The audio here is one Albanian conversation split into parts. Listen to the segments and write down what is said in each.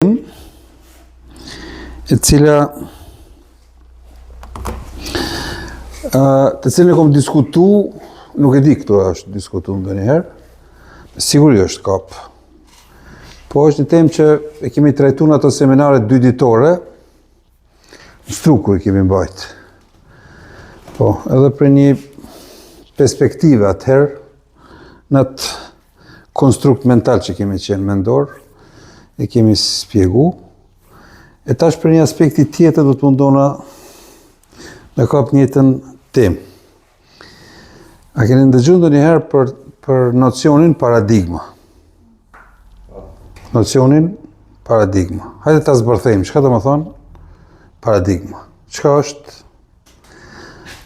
e cila të cilën e kom diskutu, nuk e di këto është diskutu ndonjëherë, siguri është kap. Po është një temë që e kemi trajtuar në ato seminare 2 ditore, në Strukur i kemi mbajt. Po, edhe për një perspektive atëherë, në atë konstrukt mental që kemi qenë mendor, e kemi spjegu, e tash për një aspekti tjetër do të mundona me kap njëtën temë. A keni ndëgjuar ndonjëherë për nocionin paradigma? Nocionin paradigma. Hajde ta zbërthejmë, çka do të thonë paradigma? Çka është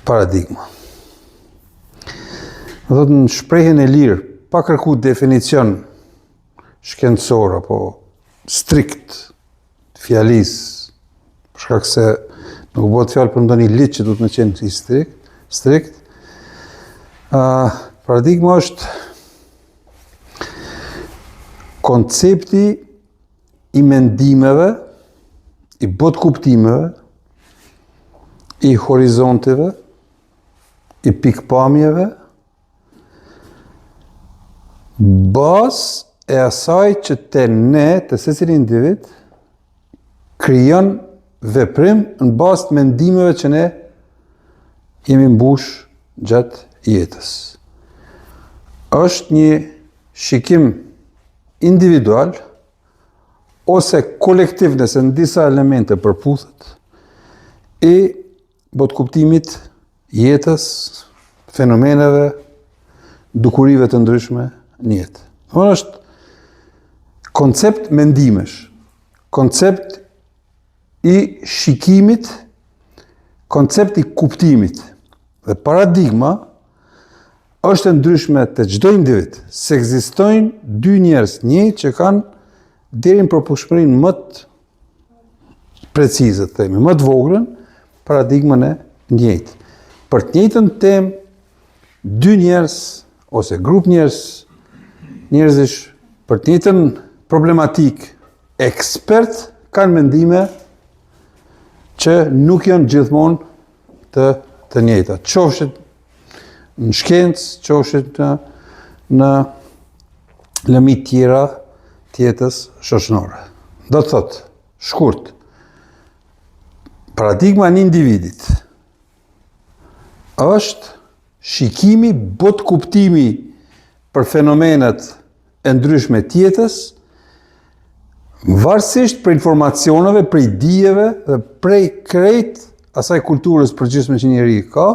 paradigma? Do të thotë në shprehjen e lirë, pa kërku definicion shkencor apo strikt fjalis, për shkak se nuk bëhet fjalë për ndonjë ligj që duhet të qenë i strikt. Paradigma është koncepti i mendimeve, i botkuptimeve, i horizonteve, i pikpamjeve, bazë e asaj që te ne, të secili individ, krijon veprim në bazë të mendimeve që ne jemi mbush gjatë jetës. Është një shikim individual ose kolektiv nëse në disa elemente përputhet i botkuptimit jetës, fenomeneve, dukurive të ndryshme në jetë. Është koncept mendimesh, koncept i shikimit, koncept i kuptimit. Dhe paradigma është e ndryshme të çdo individ, se ekzistojnë 2 njerëz, një që kanë deri në përputhshmërinë më të precize, themi, më të voglën, paradigmën e njëjtë. Për të njëjtën temë, 2 njerëz ose grup njerëzish për të njëjtën problematik, ekspert kanë mendime që nuk janë gjithmonë të njëjta. Qofshin në shkencë, qofshin në lëmi tjera të jetës shoqërore. Do të thotë, shkurt, paradigma e individit është shikimi, botkuptimi për fenomenet e ndryshme të jetës, varësisht për informacioneve, prej dijeve dhe prej krejt asaj kulturës përgjithshme që njeriu ka,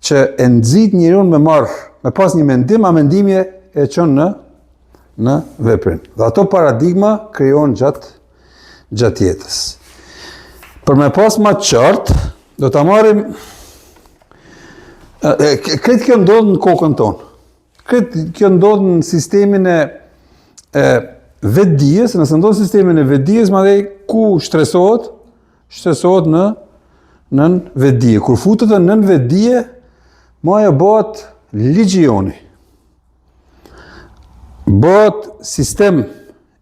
që e nxit njeriu me pas një mendim, a mendimi e çon në veprim. Dhe ato paradigma krijohen gjatë jetës. Për me pas më qartë, do ta marrim krejt kjo ndodh në kokën tonë. Krejt kjo ndodh në sistemin e vetdijes, nëse ndodh sistemin e vetdijes, madje ku shtresohet në vetdije. Kur futet në nën vetdije, maja bëhet ligjioni. Bëhet sistem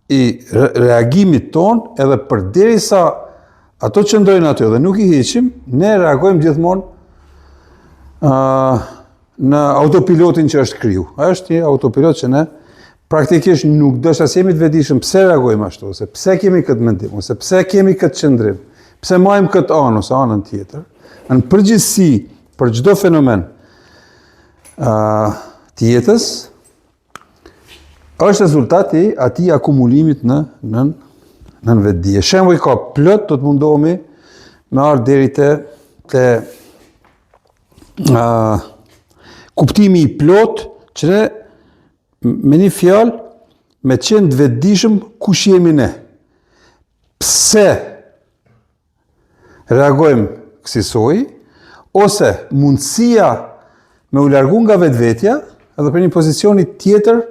i reagimit ton, edhe përderisa ato që ndojnë aty dhe nuk i heqim, ne reagojmë gjithmonë në autopilotin që është kriju. A është një autopilot që ne praktikisht nuk dështë as jemi të vetëdijshëm pse reagojmë ashtu, ose pse kemi këtë mendim, ose pse kemi këtë qëndrim, pse majmë këtë anë ose anën tjetër. Në përgjithësi, për çdo fenomen të jetës, është rezultati atij akumulimit në vetdije. Shembull ka plot, do të mundohemi me ardhur deri te kuptimi i plot që ne me një fjalë me qenë të vetëdijshëm kush jemi ne. Pse reagojmë kësaj, ose mundësia me u largu nga vetvetja, edhe për një pozicioni tjetër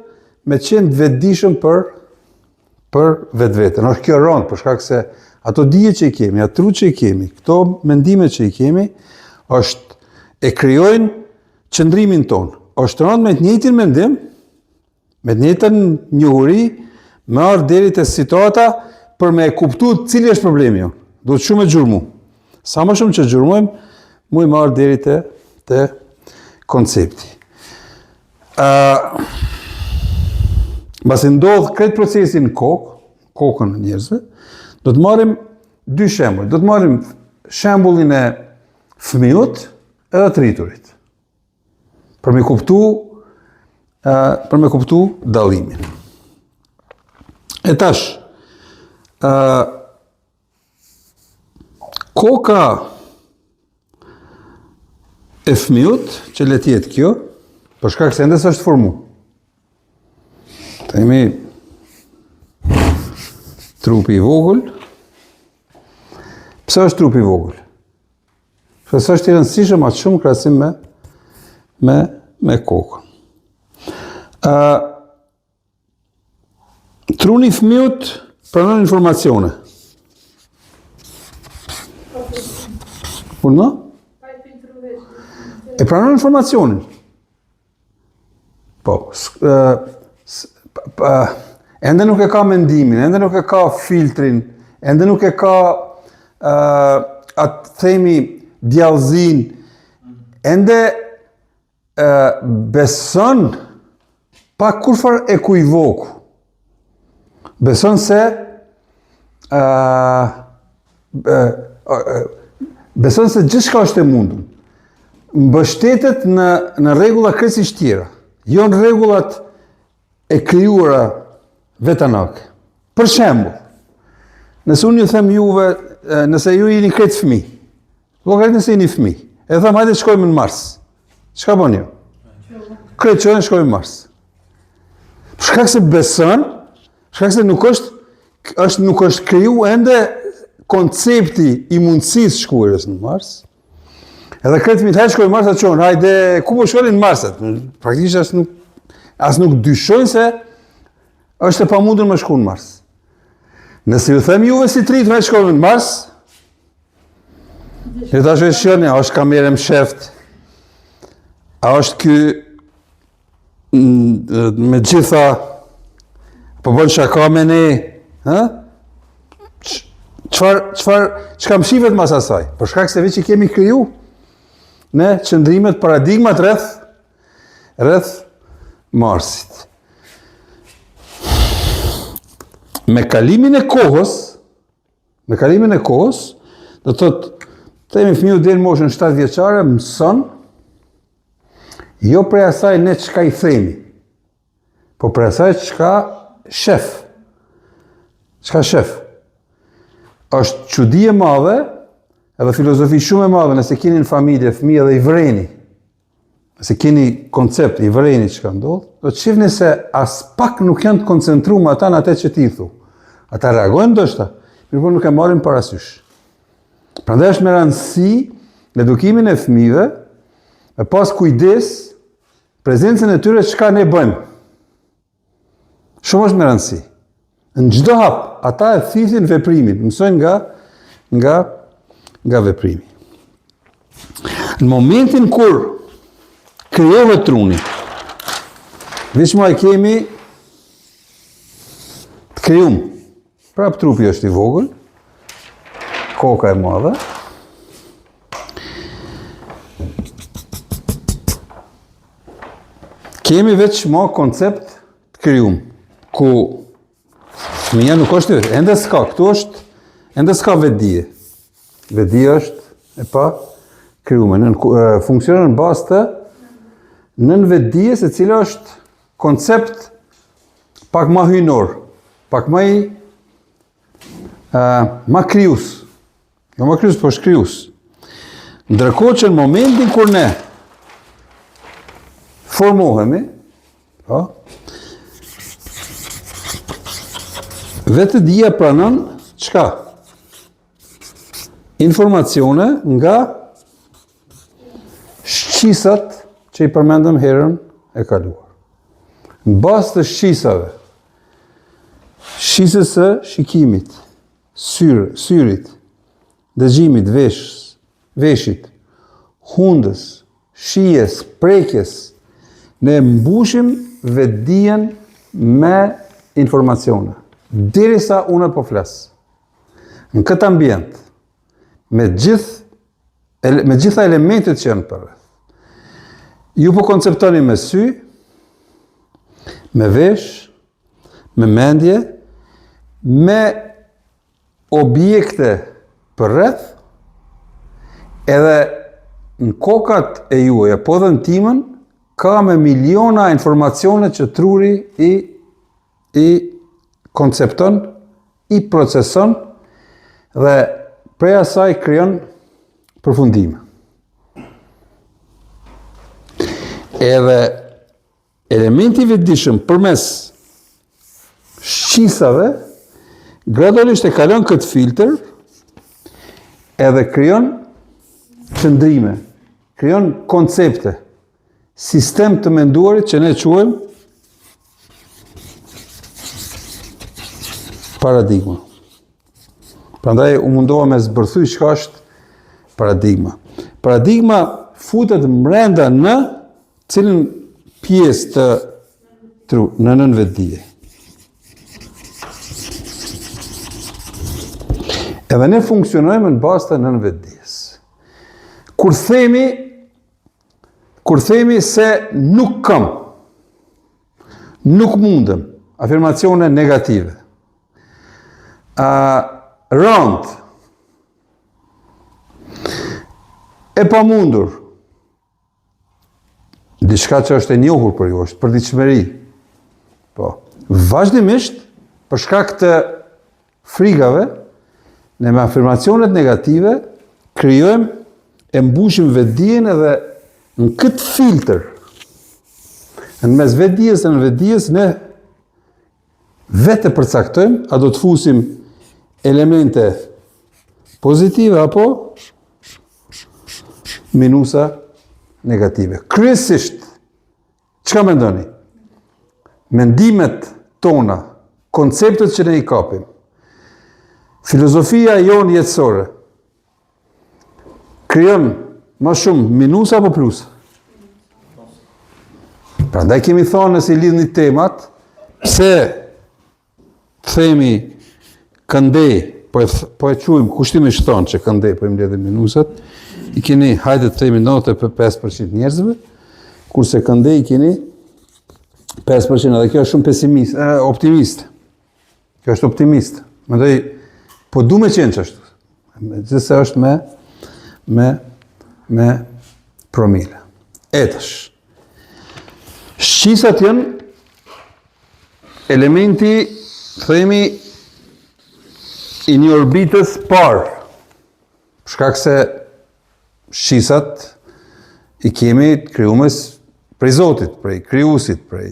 me qenë të vetëdijshëm për vetveten. Është kjo rënd, për shkak se ato dije që i kemi, ato tru që i kemi, këto mendime që i kemi, e krijojnë qëndrimin ton. Është rënd me të njëjtin mendim, me të njëjtën njohuri, me ardhur deri te situata për me kuptu cili është problemi jo. Duhet shumë e gjurmu. Sa më shumë që gjurmojmë, mu i marrë deri të koncepti. Mbasi ndodhë këtë procesin kokën e njerëzve, do të marrim dy shembull. Do të marrim shembullin e fëmijët edhe të rriturit. Për me kuptu dallimin. E tash, koka e fëmijët që le të jetë kjo, për shkak se ende s'është formu. Themi trupi i vogël. Pse është trupi i vogël? Pse është i rëndësishëm atë shumë krahasim me kokën. Truni i fëmijët pranon informacione. Punë? E pranon informacionin. Po, ende nuk e ka mendimin, ende nuk e ka filtrin, ende nuk e ka atë themi djallëzin, ende beson pa kurfar e kujvoku. Beson se gjithçka është e mundur. Mbështetet në rregulla krejtësisht tjera, jo në rregullat e krijuara vetanake. Për shembull, nëse unë ju them juve, nëse ju jeni këtë fëmijë, llogarit nëse jeni fëmijë, e them hajde shkojmë në Mars. Çka bën ju? Këtë çojnë shkojmë në Mars. Për shkak se beson, shkak se nuk është kriju ende koncepti i mundësisë shkuarjes në Mars. Edhe këtë fëmijë hajde shkojmë në Mars, atë çon, hajde ku po shkonin në Mars? Praktikisht as nuk dyshojnë se është e pamundur me shku në Mars. Nëse ju them juve si trit me shkojmë në Mars, ju tash e shihni, a është kamerë më sheft? A është ky me gjitha po bën shaka me ne, ha? Çka më shihet mas asaj? Për shkak se veç i kemi kriju ne qëndrimet, paradigmat rreth Marsit. Me kalimin e kohës, do thotë, themi fëmiu deri në moshën 7 vjeçare mëson jo për asaj ne çka i themi, po për asaj çka shef. Çka shef? Është çudi e madhe, edhe filozofi shumë e madhe, nëse keni në familje fëmijë dhe i vreni, nëse keni koncept i vreni çka ndodh, do të shihni se as pak nuk janë të koncentruar ata në atë që ti thu. Ata reagojnë ndoshta, mirëpo nuk e marrin parasysh. Prandaj është me rëndësi në edukimin e fëmijëve, me pas kujdes prezencën e tyre çka ne bëjmë. Shumë është me rëndësi. Në çdo hap, ata e thithin veprimin, mësojnë nga veprimi. Në momentin kur krijohet truni, veç ma e kemi të krijum. Prap trupi është i vogël, koka e madhe. Kemi veç ma koncept të krijum, ku fëmia nuk është vetë, ende s'ka vetdije. Vetdija është e pa krijuar, funksionon në bazë të nën vetdijes, e cila është koncept pak ma hyjnor, pak ma krijues. Jo ma krijues, po shkrijues. Ndërkohë që në momentin kur ne formohemi, po, vetëdia pranon çka? Informacione nga shqisat që i përmendëm herën e kaluar. Në bazë të shqisave, shqisës së shikimit, syrit, dëgjimit, veshit, hundës, shijes, prekjes, ne mbushim vetdijen me informacione. derisa unë po flas. Në këtë ambient, me gjitha elementet që janë përreth. Ju po konceptoni me sy, me vesh, me mendje, me objekte përreth, edhe në kokat e juaja, po dhe në timën, ka me miliona informacione që truri i koncepton, i proceson, dhe prej asaj krijon përfundime. Edhe elementi i vetëdijshëm përmes shqisave gradualisht e kalon këtë filtr edhe krijon qëndrime, krijon koncepte, sistem të menduarit që ne quajmë paradigma. Prandaj u mundova me zbërthy çka është paradigma. Paradigma futet brenda në cilën pjesë në nënvetdije. Edhe ne funksionojmë në bazë të nënvetdijes. Kur themi se nuk kam, nuk mundem, afirmacione negative, rënd, e pa mundur, diçka që është e njohur për ju, është përditshmëri. Po, vazhdimisht, për shkak të frikave, ne me afirmacionet negative, krijojmë e mbushim vetdijen edhe në këtë filtr. Në mes vetdijes dhe në vetdijes, ne vetë përcaktojmë, a do të fusim elemente pozitive apo minusa negative. Kryesisht, çka mendoni? Mendimet tona, konceptet që ne i kapim, filozofia jonë jetësore, krijon më shumë minusa apo plusa? Prandaj kemi thonë nëse i lidhni temat, pse themi këndej, po e quajmë kushtimisht thonë që këndej po i mbledhim minusat, i keni hajde të themi 95% njerëzve, kurse këndej i keni 5%, edhe kjo është shumë optimist. Kjo është optimist. Mendoj, po du me qenë që është. Gjithse është me promile. Etësh. Shqisat janë elementi, themi, i një orbitës parë. Shkak se shqisat i kemi krijues prej Zotit, prej krijuesit, prej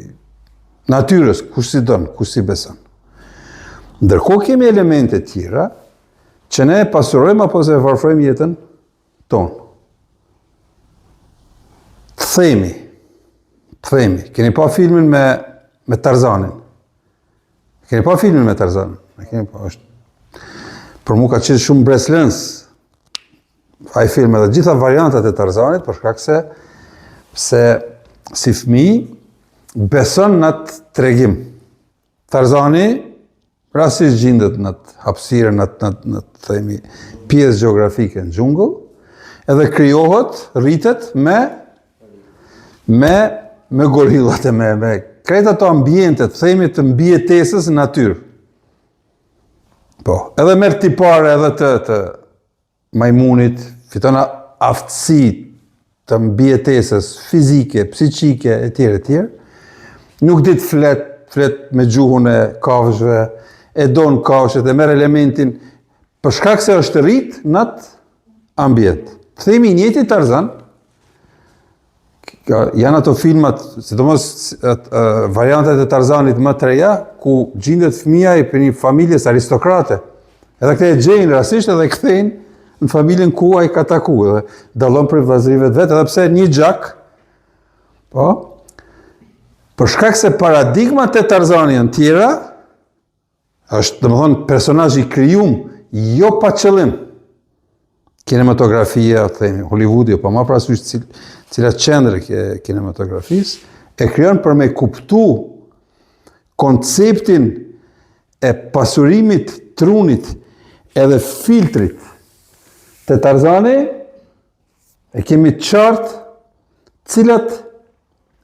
natyrës, kush si don, kush si beson. Ndërkohë kemi elemente tjera që ne pasurojmë apo se varfrojmë jetën tonë. Themi, keni pa filmin me Tarzanin? Keni pa filmin me Tarzanin? Keni pa, është. Për mu ka qenë shumë breslëns ai film edhe gjitha variantat e Tarzanit, për shkak se si fëmijë beson në atë tregim. Tarzani rastisht gjendet në atë hapësirë, në themi pjesë gjeografike në xhungull, edhe krijohet, rritet me gorillat e me krejt ato ambientet, themi të mbijetesës në natyrë. Po, edhe merr tipare edhe të majmunit, fiton aftësi të mbijetesës fizike, psiqike, etj. Nuk dit flet me gjuhën e kafshëve, e don kafshët, e merr elementin për shkak se është rrit në atë ambient. Themi njëti Tarzan, janë ato filmat, sidomos variantet e Tarzanit më të reja, ku gjendet fëmia i për një familjes aristokrate. Edhe këte e gjejnë rastisht edhe kthejnë në familjen ku ai ka taku, edhe dallon prej vllazërive të vet, edhe pse një gjak, po, për shkak se paradigmat e Tarzanit janë tjera, është domethënë personazh i krijuar jo pa qëllim. Kinematografia, themi, Hollywoodi, po ma parasysh cilat qendre e kinematografisë, e krijon për me kuptu konceptin e pasurimit, trunit edhe filtrit të Tarzani, e kemi qartë cilat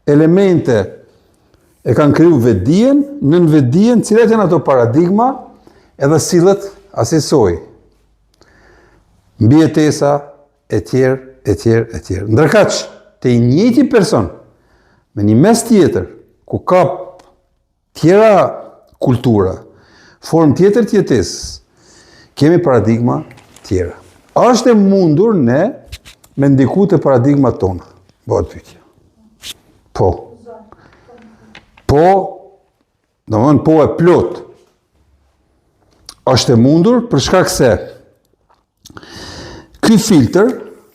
elemente e kanë kriju vetdijen, nën vetdijen, cilat janë ato paradigma edhe sillet asisoj. Mbijetesa, e tjerë. Ndërkaq, te i njëjti person, me një mes tjetër, ku ka tjera kultura, formë tjetër tjetesës, kemi paradigma tjera. Është e mundur ne me ndiku të paradigmat tona. Bëhet pyetja. Domethënë po e plot. Është e mundur për shkak se ky filtr,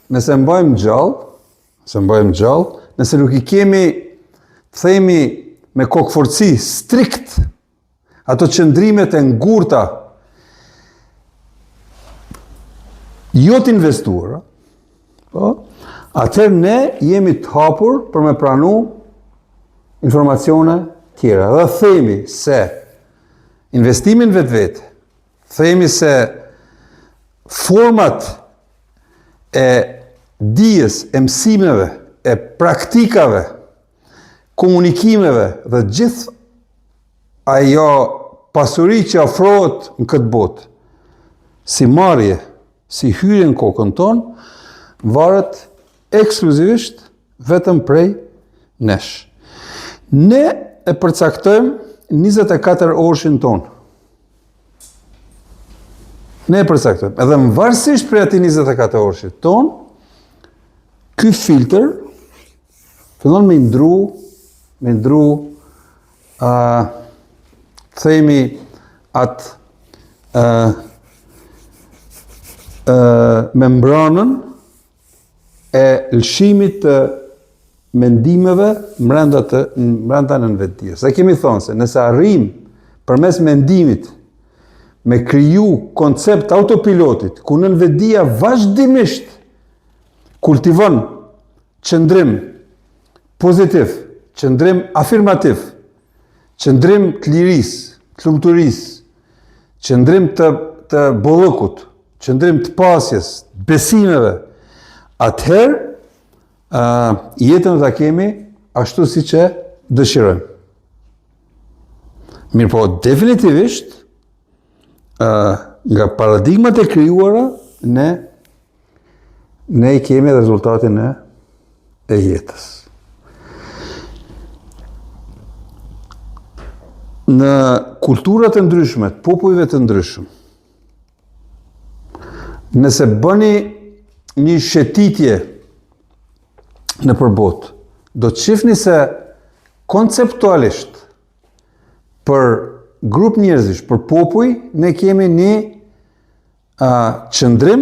nëse mbajmë gjallë, nëse nuk i kemi, themi me kokëforci strikt, ato qëndrimet e ngurta, jo të investuara, atëherë ne jemi të hapur për me pranu informacione tjera. Dhe themi se investimin vetë, themi se format e dijes, e mësimeve, e praktikave, komunikimeve dhe gjithë ajo pasuri që ofrohet në këtë botë, si marrje, si hyrje në kokën tonë, varet ekskluzivisht vetëm prej nesh. Ne e përcaktojmë 24 orëshin tonë. Edhe më varësisht prej ati 24 orëshin tonë, ky filtr fillon me ndru themi atë membranën e lëshimit të mendimeve brenda në vetdijes. Sa kemi thonë se nëse arrim përmes mendimit me kriju koncept autopilotit, ku nën vetdia vazhdimisht kultivon qëndrim pozitiv, qëndrim afirmativ, qëndrim të liris, të lumturis, qëndrim të bollëkut, qëndrim të pasjes, besimeve, atëherë jetën ta kemi ashtu si që dëshirojmë. Mirë po, definitivisht, nga paradigmat e krijuara, ne i kemi rezultatin e jetës. Në kulturat e ndryshme, popujve të ndryshëm, nëse bëni një shëtitje në përbot, do të shifni se konceptualisht për grup njerëzish, për popuj, ne kemi një qëndrim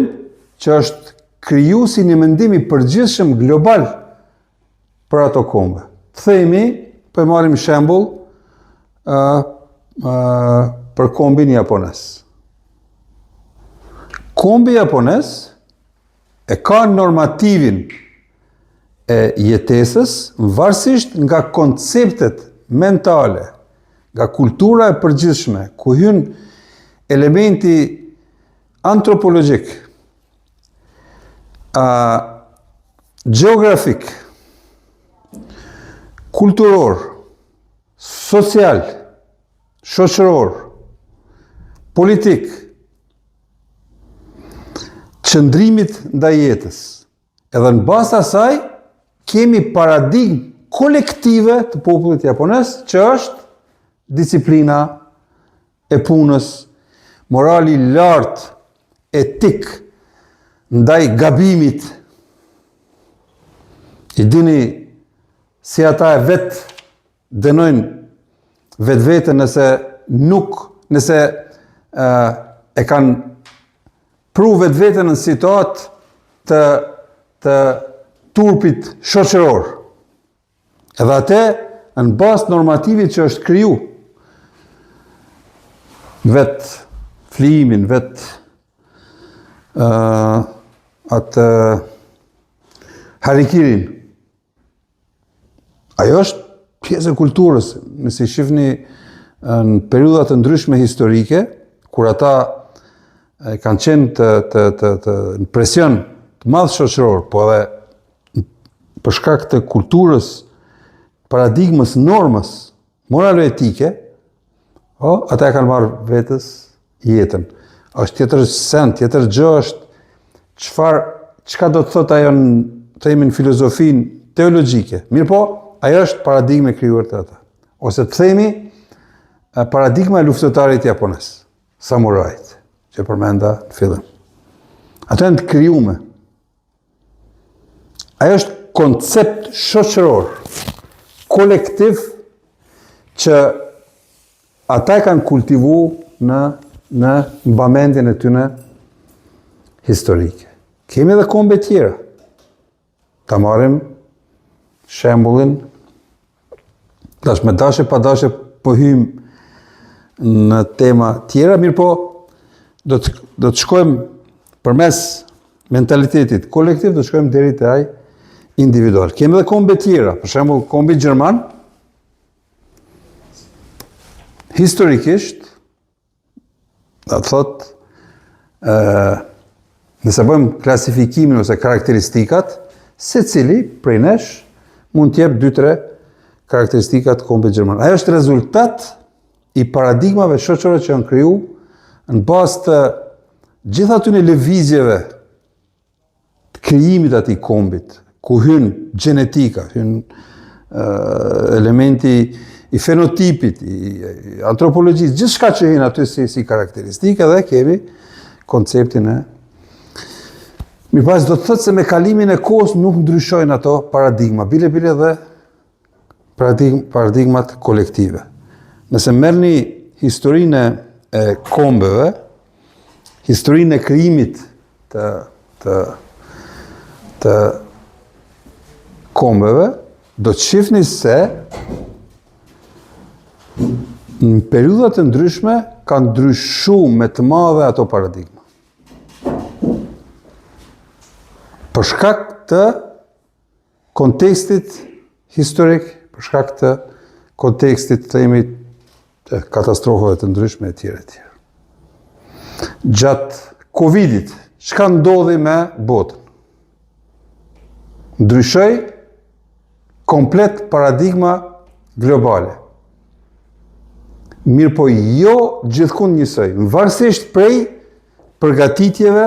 që është kriju si një mendim i përgjithshëm global për ato kombe. Themi, po e marrim shembull për kombin japones. Kombi japones e ka normativin e jetesës, varësisht nga konceptet mentale, nga kultura e përgjithshme, ku hyn elementi antropologjik, geografik, kulturor, social, shoqëror, politik, qëndrimit ndaj jetës. Edhe në bazë të asaj, kemi paradigmë kolektive të popullit japones, që është disiplina e punës, morali lartë, etik, ndaj gabimit. I dini si ata e vetë dënojnë vetë nëse e kanë pru vetë në situatë të turpit shoqëror. Edhe atë në bazë normativit që është kriju. Vetë flimin, vetë atë harikirin. Ajo është pjesë e kulturës. Nëse shifni në periudha të ndryshme historike, kur ata kanë qenë në presion të madh shoqëror, po edhe për shkak të kulturës, paradigmës, normës moralo-etike, ata e kanë marrë vetës jetën. Është tjetër sen, tjetër gjë është çka do të thotë ajo në filozofinë teologjike. Mirë po, ajo është paradigme krijuar të ata. Ose të themi paradigma e luftëtarit japonez, samurajt, që përmenda në fillim. Ato janë të krijume. Ajo është koncept shoqëror, kolektiv, që ata e kanë kultivu në mbamendjen e tyre historike. Kemi edhe kombe tjera. Ta marrim shembullin, tash me dashje pa dashje po hym në tema tjera, mirë po do të shkojmë përmes mentalitetit kolektiv, do të shkojmë deri te ai individual. Kemi edhe kombe tjera, për shembull kombi gjerman, historikisht, do të thotë, nëse bëjmë klasifikimin ose karakteristikat, secili prej nesh mund të jep 2-3 karakteristikat të kombit gjerman. Ajo është rezultat i paradigmave shoqërore që janë kriju në bazë të gjitha atyre lëvizjeve të krijimit të atij kombit, ku hyn gjenetika, hyn elementi i fenotipit, i antropologjisë, gjithçka që hyn aty si karakteristikë, dhe kemi konceptin e. Mirëpas do të thotë se me kalimin e kohës nuk ndryshojnë ato paradigma, bile dhe paradigmat kolektive. Nëse merrni historinë e kombeve, historinë e krijimit të kombeve, do të shihni se në periudha të ndryshme kanë ndryshuar me të madhe ato paradigma. Për shkak të kontekstit historik, për shkak të kontekstit të katastrofave të ndryshme e tjera. Gjatë Covidit, çka ndodhi me botën? Ndryshoi komplet paradigma globale. Mirë po jo gjithkund njësoj, varësisht prej përgatitjeve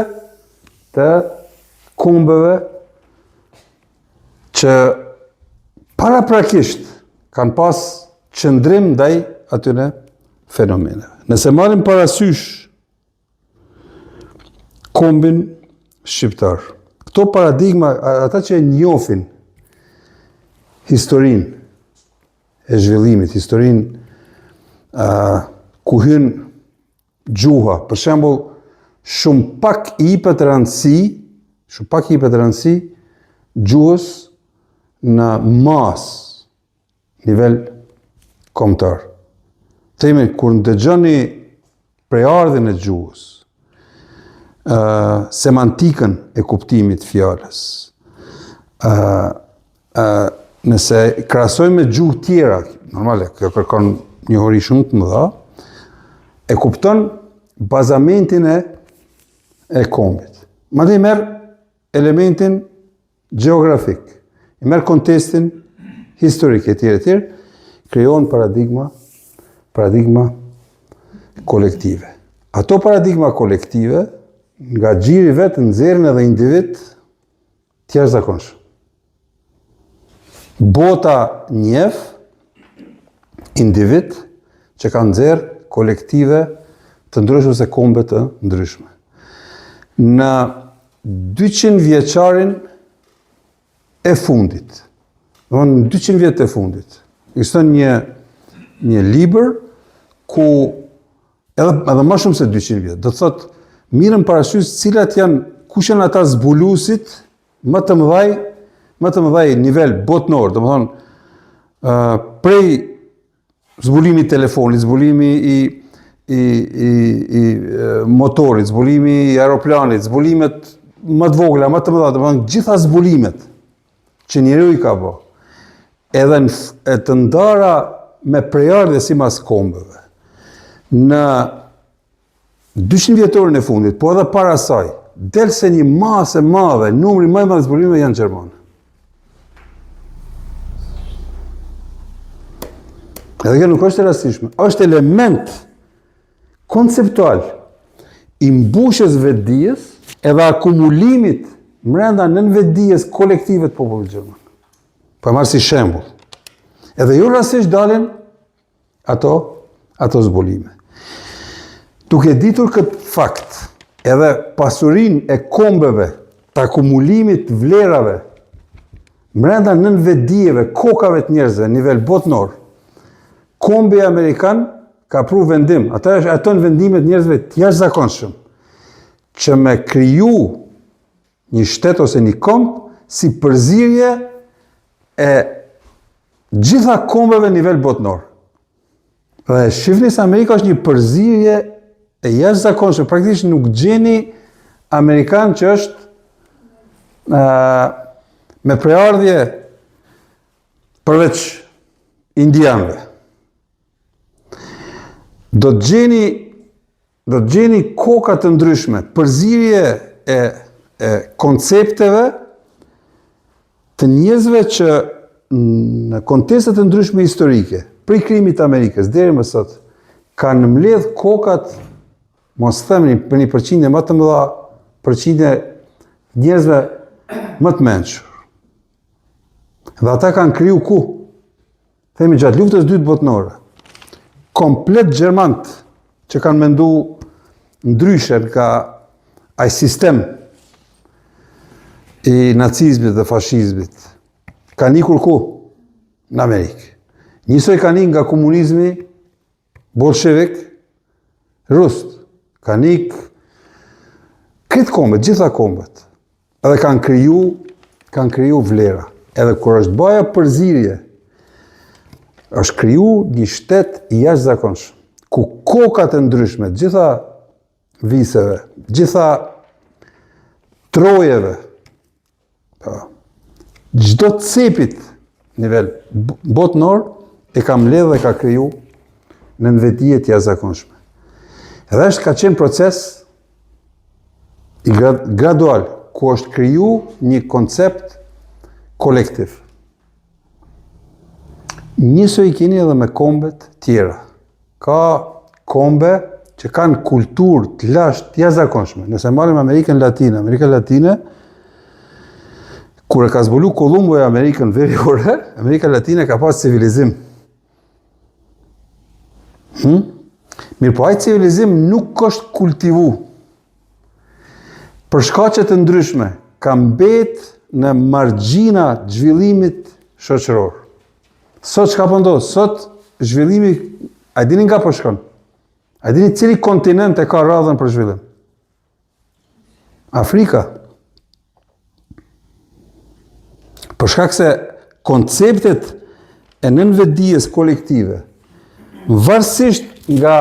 të kombeve që paraprakisht kanë pas qëndrim ndaj atyre fenomeneve. Nëse marrim parasysh kombin shqiptar, këto paradigma, ata që e njohin historinë e zhvillimit, historinë ku hyn gjuha, për shembull, shumë pak i jepet rëndësi gjuhës në nivel kombëtar. Themi, kur ndëgjoni prejardhjen e gjuhës, semantikën e kuptimit fjalës, nëse krahasojmë me gjuhë tjera, normale, kjo kërkon njohuri shumë të mëdha, e kupton bazamentin e kombit. Madje merr elementin gjeografik, i merr kontekstin historik e tjerë, krijon paradigma kolektive. Ato paradigma kolektive, nga gjiri vetë nxjerrin edhe individ të jashtëzakonshëm. Bota njeh individ që kanë nxjerr kolektive të ndryshme ose kombe të ndryshme. Në 200 vjeçarin e fundit, në 200 vjet e fundit, ekziston një libër ku edhe më shumë se 200 vjet, do të thotë mirën parasysh cilat kush janë ata zbuluesit më të mëdhaj nivel botnor, domethënë prej zbulimi i telefonit, zbulimi i motorit, zbulimi i aeroplanit, zbulimet më të vogla, më të mëdha, domethënë gjitha zbulimet që njeriu i ka bërë, edhe të ndara me prejardhje sipas kombeve, në 200 vjetorin e fundit, po edhe para saj, del se një masë e madhe, numri më i madh zbulimeve janë gjermanë. Edhe kjo nuk është e rastishme, është element konceptual i mbushjes vetdijes edhe akumulimit brenda nën vetdijes kolektive të popullit gjerman. Po marr si shembull. Edhe jo rastisht dalin ato zbulime. Duke ditur këtë fakt, edhe pasurinë e kombeve të akumulimit të vlerave brenda nën vetdijeve, kokave të njerëzve në nivel botnor, kombi amerikan ka pru vendim, ato në vendimet njerëzve të jashtëzakonshëm, që me kriju një shtet ose një komb si përzierje e gjitha kombeve në nivel botnor. Dhe shifni se Amerika është një përzierje e jashtëzakonshme, praktikisht nuk gjeni amerikan që është me preardhje përveç indianëve. Do të gjeni koka të ndryshme, përzierje e koncepteve të njerëzve që në kontestet të ndryshme historike, prej krimit të Amerikës deri më sot, kanë mbledh kokat, mos themi për një përqindje më të mëdha, përqindje njerëzve më të mençur. Dhe ata kanë kriju ku? Themi gjatë luftës dytë botnore. Komplet gjermant që kanë mendu ndryshe nga ai sistem i nacizmit dhe fashizmit, kanë ikur ku? Në Amerikë. Njësoj kanë ikë nga komunizmi bolshevik rus. Kanë ikë këtë kombet, gjitha kombet. Edhe kanë kriju vlera. Edhe kur është baja përzierje, është kriju një shtet i jashtëzakonshëm, ku kokat e ndryshme, gjitha viseve, gjitha trojeve, çdo cepit nivel botnor e ka mbledh dhe ka kriju në vetdije të jashtëzakonshme. Edhe është ka qenë proces i gradual, ku është kriju një koncept kolektiv. Njësoj i keni edhe me kombet tjera. Ka kombe që kanë kulturë të lashtë të jashtëzakonshme. Nëse marrim Amerikën Latine, kur e ka zbulu Kolumbo e Amerikën veriore, Amerika Latine ka pas civilizim. Mirë po ai civilizim nuk është kultivu. Për shkaqe të ndryshme, ka mbet në margjina zhvillimit shoqëror. Sot çka po ndodh? Sot zhvillimi, a dini nga po shkon? A dini cili kontinent e ka radhën për zhvillim? Afrika. Për shkak se konceptet e nënvetdijes kolektive, varësisht nga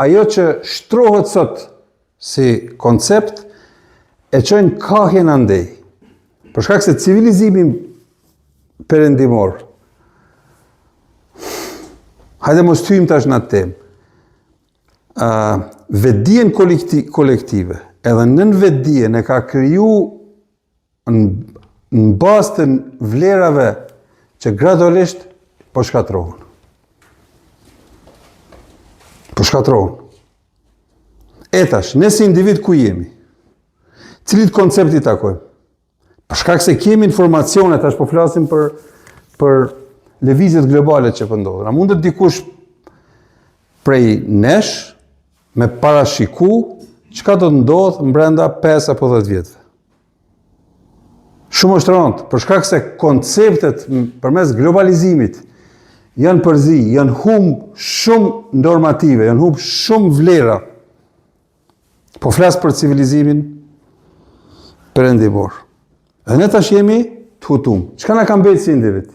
ajo që shtrohet sot si koncept, e çojnë kahjen andej. Për shkak se civilizimi perëndimor, hajde mos hyjmë tash në atë temë. Vetdijen kolektive, edhe nën vetdijen e ka kriju në bazë të vlerave që gradualisht po shkatrohen. E tash, ne si individ ku jemi? Cilit koncepti takojmë? Për shkak se kemi informacione, tash po flasim për lëvizjet globale që po ndodhin. A mundet dikush prej nesh me parashiku çka do të ndodh brenda 5 apo 10 vjetëve? Shumë është rëndë, për shkak se konceptet përmes globalizimit janë përzi, janë humb shumë normative, janë humb shumë vlera. Po flas për civilizimin perëndimor. E ne tash jemi të hutum. Çka na ka mbetë si individ?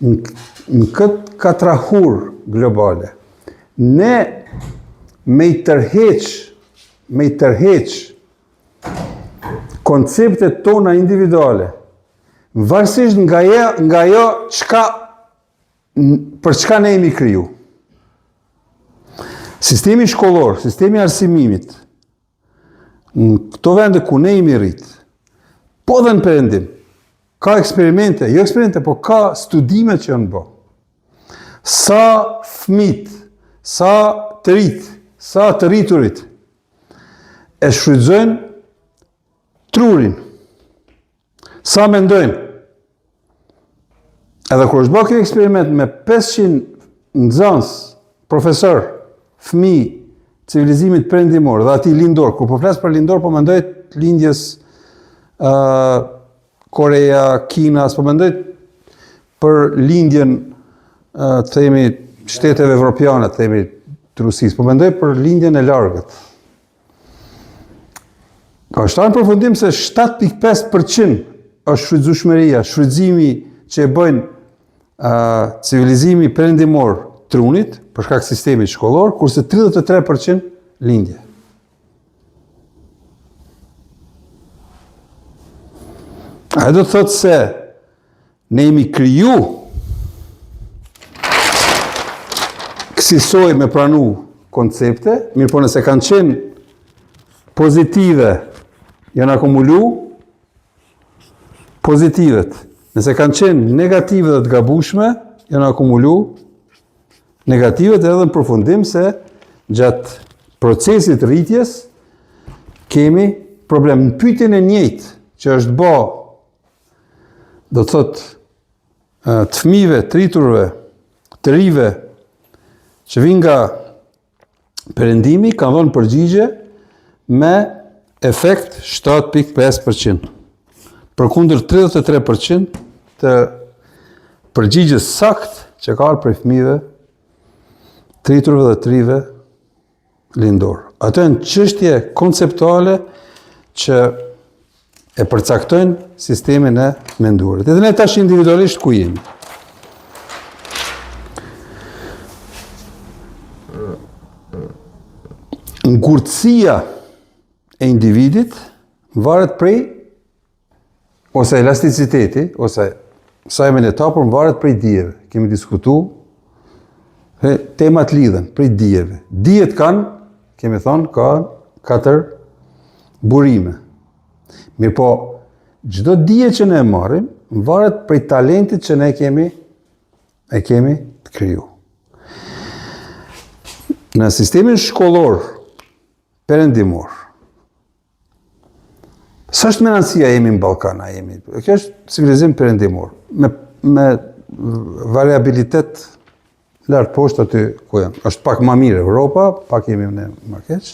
Në këtë katrahur globale, ne me i tërheq konceptet tona individuale, varësisht nga jo çka për çka ne jemi kriju? Sistemi shkollor, sistemi arsimimit, në këto vende ku ne jemi rrit, po dhe në perëndim, ka eksperimente, jo eksperimente, po ka studime që janë bë. Sa fëmijë, sa të rit, sa të rriturit e shfrytëzojnë trurin. Sa mendojnë. Edhe kur është bërë kjo eksperiment me 500 nxënës, profesor, fëmijë, civilizimit perëndimor dhe atij lindor, kur po flas për lindor, po mendoj lindjes Korea, Kina, po mendoj për lindjen themi shteteve evropiane, themi të Rusisë, po mendoj për lindjen e largët. Ka shtanë përfundim se 7.5% është shfrytëzueshmëria, shfrytëzimi që e bëjnë civilizimi perëndimor trunit, për shkak sistemit shkollor, kurse 33% lindje. A do të thotë se ne jemi kriju kësaj me pranu koncepte, mirë po nëse kanë qenë pozitive, janë akumulu pozitivet. Nëse kanë qenë negative dhe të gabueshme, janë akumulu negativet edhe në përfundim se gjatë procesit rritjes kemi problem. Në pyetjen e njëjtë që është bë, do të thotë të fëmijëve, të rriturve, të rive që vinë nga perëndimi kanë dhënë përgjigje me efekt 7.5%. Përkundër 33% të përgjigjes sakt që ka ardhur prej fëmijëve, të rriturve dhe të rive lindor. Ato janë çështje konceptuale që e përcaktojnë sistemin e menduarit. Edhe ne tash individualisht ku jemi? Ngurtësia e individit varet prej, ose elasticiteti, ose sa jemi në etapën varet prej dijeve. Kemi diskutuar temat lidhen prej dijeve. Dijet kanë, kemi thonë, ka 4 burime. Mirë po, çdo dije që ne marrim, varet prej talentit që ne kemi të kriju. Në sistemin shkollor perëndimor, sa është menacia jemi në Ballkan, kjo është civilizim perëndimor, me variabilitet lartë poshtë aty ku janë. Është pak më mirë Europa, pak jemi ne më keq.